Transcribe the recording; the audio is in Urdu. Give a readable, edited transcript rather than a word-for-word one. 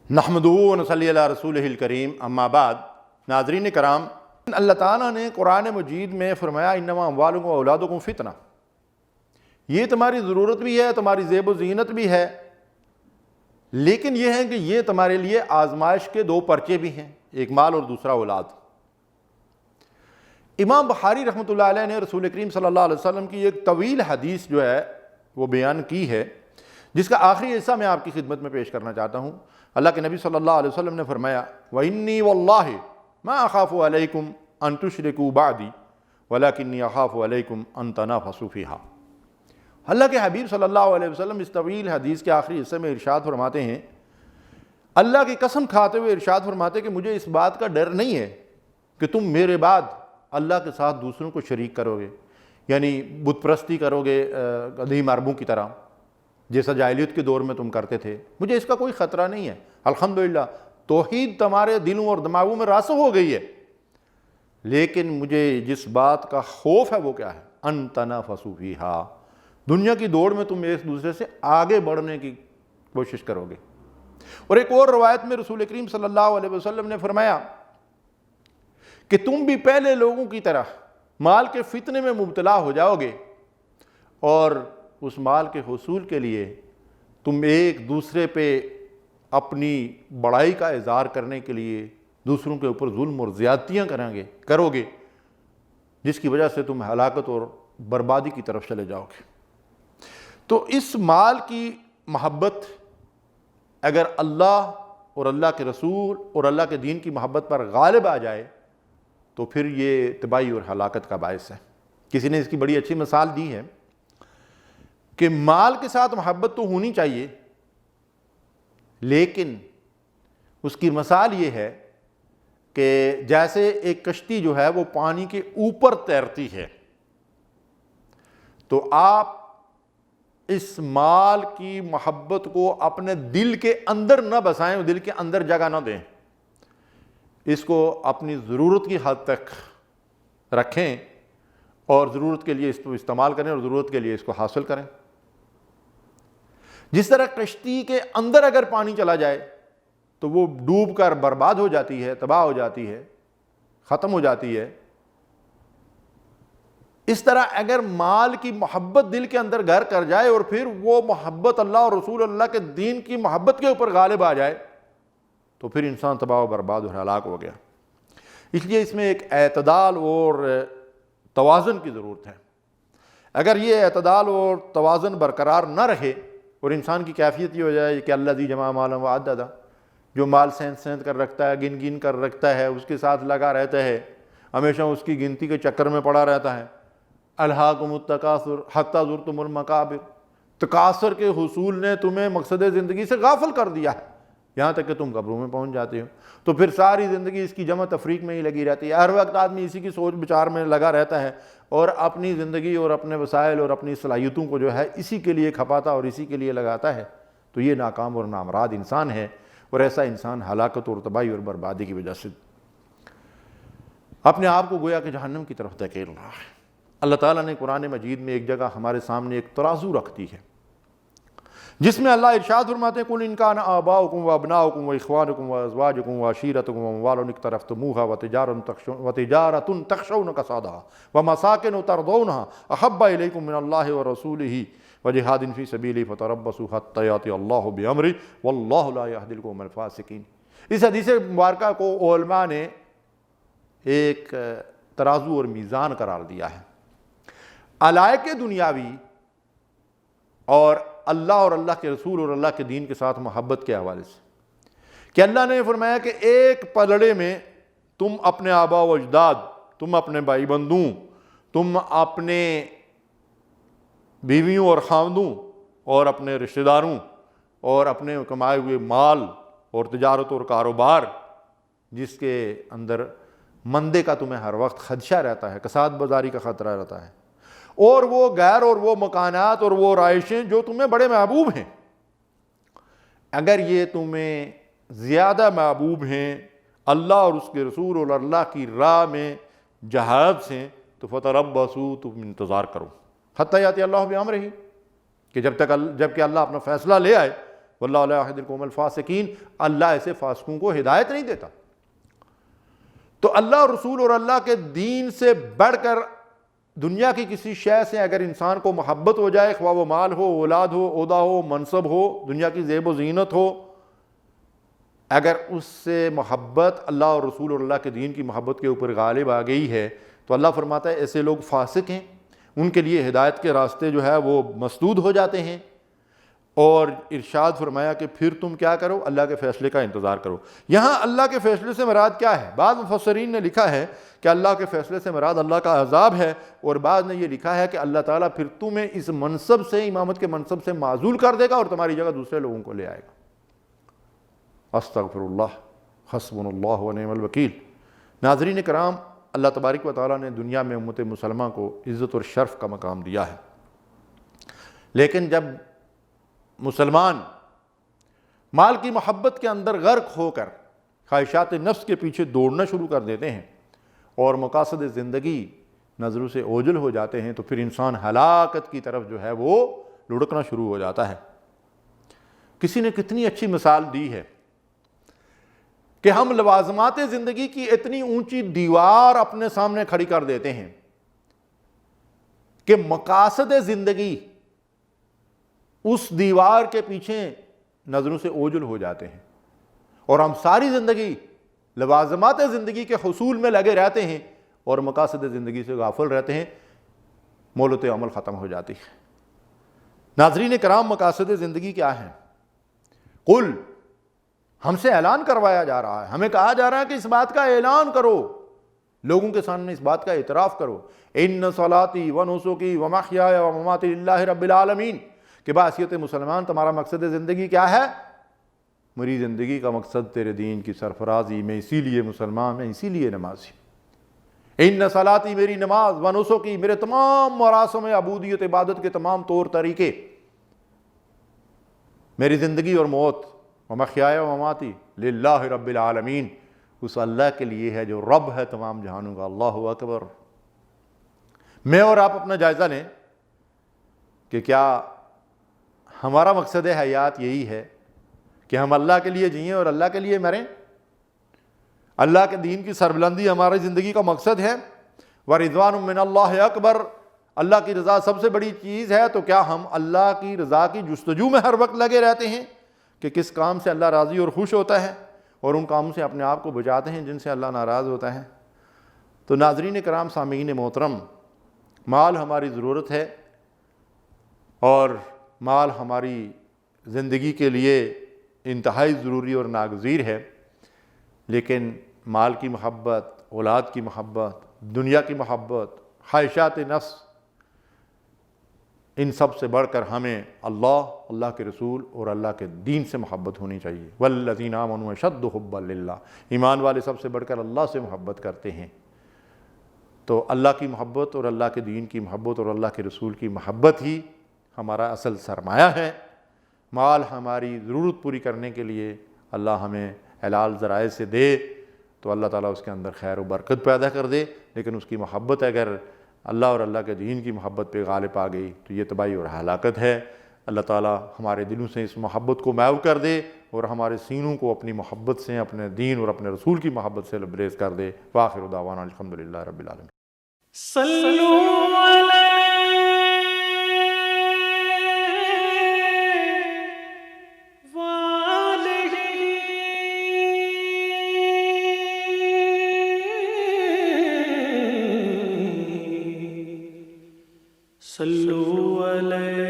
نحمدہ و نصلی علی رسولہ الکریم، اما بعد۔ ناظرین کرام، اللہ تعالیٰ نے قرآن مجید میں فرمایا انما اموالکم و اولادکم فتنہ، یہ تمہاری ضرورت بھی ہے، تمہاری زیب و زینت بھی ہے، لیکن یہ ہے کہ یہ تمہارے لیے آزمائش کے دو پرچے بھی ہیں، ایک مال اور دوسرا اولاد۔ امام بخاری رحمۃ اللہ علیہ نے رسول کریم صلی اللہ علیہ وسلم کی ایک طویل حدیث جو ہے وہ بیان کی ہے، جس کا آخری حصہ میں آپ کی خدمت میں پیش کرنا چاہتا ہوں۔ اللہ کے نبی صلی اللہ علیہ وسلم نے فرمایا وَإِنِّي وَاللَّهِ مَا أَخَافُ عَلَيْكُمْ أَن تُشْرِكُوا بَعْدِي وَلَكِنِّي أَخَافُ عَلَيْكُمْ أَن تَنَافَسُوا فِيهَا۔ اللہ کے حبیب صلی اللہ علیہ وسلم اس طویل حدیث کے آخری حصے میں ارشاد فرماتے ہیں، اللہ کی قسم کھاتے ہوئے ارشاد فرماتے کہ مجھے اس بات کا ڈر نہیں ہے کہ تم میرے بعد اللہ کے ساتھ دوسروں کو شریک کرو گے، یعنی بت پرستی کرو گے قدیم عربوں کی طرح، جیسا جاہلیت کے دور میں تم کرتے تھے۔ مجھے اس کا کوئی خطرہ نہیں ہے، الحمدللہ توحید تمہارے دلوں اور دماغوں میں راسخ ہو گئی ہے، لیکن مجھے جس بات کا خوف ہے وہ کیا ہے؟ ان تنافسوا فیہا، دنیا کی دوڑ میں تم ایک دوسرے سے آگے بڑھنے کی کوشش کرو گے۔ اور ایک اور روایت میں رسول کریم صلی اللہ علیہ وسلم نے فرمایا کہ تم بھی پہلے لوگوں کی طرح مال کے فتنے میں مبتلا ہو جاؤ گے، اور اس مال کے حصول کے لیے تم ایک دوسرے پہ اپنی بڑائی کا اظہار کرنے کے لیے دوسروں کے اوپر ظلم اور زیادتیاں کرو گے، جس کی وجہ سے تم ہلاکت اور بربادی کی طرف چلے جاؤ گے۔ تو اس مال کی محبت اگر اللہ اور اللہ کے رسول اور اللہ کے دین کی محبت پر غالب آ جائے تو پھر یہ تباہی اور ہلاکت کا باعث ہے۔ کسی نے اس کی بڑی اچھی مثال دی ہے کہ مال کے ساتھ محبت تو ہونی چاہیے، لیکن اس کی مثال یہ ہے کہ جیسے ایک کشتی جو ہے وہ پانی کے اوپر تیرتی ہے، تو آپ اس مال کی محبت کو اپنے دل کے اندر نہ بسائیں، دل کے اندر جگہ نہ دیں، اس کو اپنی ضرورت کی حد تک رکھیں اور ضرورت کے لیے اس کو استعمال کریں اور ضرورت کے لیے اس کو حاصل کریں۔ جس طرح کشتی کے اندر اگر پانی چلا جائے تو وہ ڈوب کر برباد ہو جاتی ہے، تباہ ہو جاتی ہے، ختم ہو جاتی ہے، اس طرح اگر مال کی محبت دل کے اندر گھر کر جائے اور پھر وہ محبت اللہ اور رسول اللہ کے دین کی محبت کے اوپر غالب آ جائے تو پھر انسان تباہ و برباد اور ہلاک ہو گیا۔ اس لیے اس میں ایک اعتدال اور توازن کی ضرورت ہے۔ اگر یہ اعتدال اور توازن برقرار نہ رہے اور انسان کی کیفیت یہ ہو جائے کہ الذی جمع مالا وعددہ، جو مال سینت کر رکھتا ہے، گن کر رکھتا ہے، اس کے ساتھ لگا رہتا ہے، ہمیشہ اس کی گنتی کے چکر میں پڑا رہتا ہے، الہاکم التکاثر حتی زرتم المقابر، تکاثر کے حصول نے تمہیں مقصد زندگی سے غافل کر دیا ہے، یہاں تک کہ تم قبروں میں پہنچ جاتے ہو۔ تو پھر ساری زندگی اس کی جمع تفریق میں ہی لگی رہتی ہے، ہر وقت آدمی اسی کی سوچ بچار میں لگا رہتا ہے اور اپنی زندگی اور اپنے وسائل اور اپنی صلاحیتوں کو جو ہے اسی کے لیے کھپاتا اور اسی کے لیے لگاتا ہے، تو یہ ناکام اور نامراد انسان ہے، اور ایسا انسان ہلاکت اور تباہی اور بربادی کی وجہ سے اپنے آپ کو گویا کہ جہنم کی طرف دھکیل رہا ہے۔ اللہ تعالیٰ نے قرآن مجید میں ایک جگہ ہمارے سامنے ایک ترازو رکھ دی ہے، جس میں اللہ ارشاد فرماتے ہیں قُلْ إِنْ كَانَ آبَاؤُكُمْ وَأَبْنَاؤُكُمْ وَإِخْوَانُكُمْ وَأَزْوَاجُكُمْ وَعَشِيرَتُكُمْ وَأَمْوَالٌ اقْتَرَفْتُمُوهَا وَتِجَارَةٌ تَخْشَوْنَ كَسَادَهَا وَمَسَاكِنُ تَرْضَوْنَهَا أَحَبَّ إِلَيْكُم مِّنَ اللَّهِ وَرَسُولِهِ وَجِهَادٍ فِي سَبِيلِهِ فَتَرَبَّصُوا حَتَّىٰ يَأْتِيَ اللَّهُ بِأَمْرِهِ وَاللَّهُ لَا يَهْدِي الْقَوْمَ الْفَاسِقِينَ۔ اس حدیث مبارکہ کو علماء نے ایک ترازو اور میزان قرار دیا ہے، علائق دنیاوی اور اللہ اور اللہ کے رسول اور اللہ کے دین کے ساتھ محبت کے حوالے سے، کہ اللہ نے فرمایا کہ ایک پلڑے میں تم اپنے آبا و اجداد، تم اپنے بھائی بندوں، تم اپنے بیویوں اور خاوندوں اور اپنے رشتہ داروں اور اپنے کمائے ہوئے مال اور تجارت اور کاروبار، جس کے اندر مندے کا تمہیں ہر وقت خدشہ رہتا ہے، کساد بازاری کا خطرہ رہتا ہے، اور وہ غیر اور وہ مکانات اور وہ رہائشیں جو تمہیں بڑے محبوب ہیں، اگر یہ تمہیں زیادہ محبوب ہیں اللہ اور اس کے رسول اور اللہ کی راہ میں جہاد سے، تو فتربصوا، تم انتظار کرو، حتی یاتی اللہ بامرہ، کہ جب کہ اللہ اپنا فیصلہ لے آئے، واللہ لا یہدی القوم الفاسقین، اللہ ایسے فاسقوں کو ہدایت نہیں دیتا۔ تو اللہ اور رسول اور اللہ کے دین سے بڑھ کر دنیا کی کسی شے سے اگر انسان کو محبت ہو جائے، خواہ وہ مال ہو، اولاد ہو، عہدہ ہو، منصب ہو، دنیا کی زیب و زینت ہو، اگر اس سے محبت اللہ اور رسول اور اللہ کے دین کی محبت کے اوپر غالب آ گئی ہے تو اللہ فرماتا ہے ایسے لوگ فاسق ہیں، ان کے لیے ہدایت کے راستے جو ہے وہ مسدود ہو جاتے ہیں۔ اور ارشاد فرمایا کہ پھر تم کیا کرو، اللہ کے فیصلے کا انتظار کرو۔ یہاں اللہ کے فیصلے سے مراد کیا ہے؟ بعض مفسرین نے لکھا ہے کہ اللہ کے فیصلے سے مراد اللہ کا عذاب ہے، اور بعض نے یہ لکھا ہے کہ اللہ تعالیٰ پھر تمہیں اس منصب سے، امامت کے منصب سے معزول کر دے گا اور تمہاری جگہ دوسرے لوگوں کو لے آئے گا۔ استغفر اللہ، حسبنا اللہ و نعم الوکیل۔ ناظرین کرام، اللہ تبارک و تعالیٰ نے دنیا میں امت مسلمہ کو عزت اور شرف کا مقام دیا ہے، لیکن جب مسلمان مال کی محبت کے اندر غرق ہو کر خواہشات نفس کے پیچھے دوڑنا شروع کر دیتے ہیں اور مقاصد زندگی نظروں سے اوجھل ہو جاتے ہیں تو پھر انسان ہلاکت کی طرف جو ہے وہ لڑکنا شروع ہو جاتا ہے۔ کسی نے کتنی اچھی مثال دی ہے کہ ہم لوازمات زندگی کی اتنی اونچی دیوار اپنے سامنے کھڑی کر دیتے ہیں کہ مقاصد زندگی اس دیوار کے پیچھے نظروں سے اوجھل ہو جاتے ہیں، اور ہم ساری زندگی لوازمات زندگی کے حصول میں لگے رہتے ہیں اور مقاصد زندگی سے غافل رہتے ہیں، مہلت عمل ختم ہو جاتی ہے۔ ناظرین کرام، مقاصد زندگی کیا ہیں؟ قل، ہم سے اعلان کروایا جا رہا ہے، ہمیں کہا جا رہا ہے کہ اس بات کا اعلان کرو، لوگوں کے سامنے اس بات کا اعتراف کرو، ان صلاتی و نسکی و محیای و مماتی للہ رب العالمین، کہ بحیثیت مسلمان تمہارا مقصد زندگی کیا ہے؟ میری زندگی کا مقصد تیرے دین کی سرفرازی، میں اسی لیے مسلمان، میں اسی لیے نمازی۔ ان صلاتی، میری نماز، و نسکی، میرے تمام مراسم عبودیت عبادت کے تمام طور طریقے، میری زندگی اور موت، و محیای و مماتی للہ رب العالمین، اس اللہ کے لیے ہے جو رب ہے تمام جہانوں کا۔ اللہ اکبر۔ میں اور آپ اپنا جائزہ لیں کہ کیا ہمارا مقصد حیات یہی ہے کہ ہم اللہ کے لیے جئیں اور اللہ کے لیے مریں؟ اللہ کے دین کی سربلندی ہماری زندگی کا مقصد ہے۔ وَرِضْوَانٌ مِّنَ اللَّهِ اکبر، اللہ کی رضا سب سے بڑی چیز ہے، تو کیا ہم اللہ کی رضا کی جستجو میں ہر وقت لگے رہتے ہیں کہ کس کام سے اللہ راضی اور خوش ہوتا ہے اور ان کاموں سے اپنے آپ کو بچاتے ہیں جن سے اللہ ناراض ہوتا ہے؟ تو ناظرین کرام، سامعین محترم، مال ہماری ضرورت ہے اور مال ہماری زندگی کے لیے انتہائی ضروری اور ناگزیر ہے، لیکن مال کی محبت، اولاد کی محبت، دنیا کی محبت، خواہشات نفس، ان سب سے بڑھ کر ہمیں اللہ کے رسول اور اللہ کے دین سے محبت ہونی چاہیے۔ والذین آمنوا اشد حبا للہ، ایمان والے سب سے بڑھ کر اللہ سے محبت کرتے ہیں۔ تو اللہ کی محبت اور اللہ کے دین کی محبت اور اللہ کے رسول کی محبت ہی ہمارا اصل سرمایہ ہے۔ مال ہماری ضرورت پوری کرنے کے لیے اللہ ہمیں حلال ذرائع سے دے تو اللہ تعالیٰ اس کے اندر خیر و برکت پیدا کر دے، لیکن اس کی محبت اگر اللہ اور اللہ کے دین کی محبت پہ غالب آ گئی تو یہ تباہی اور ہلاکت ہے۔ اللہ تعالیٰ ہمارے دلوں سے اس محبت کو محو کر دے اور ہمارے سینوں کو اپنی محبت سے، اپنے دین اور اپنے رسول کی محبت سے لبریز کر دے۔ وآخر دعوانا الحمدللہ رب العالمین۔ صلو علیہ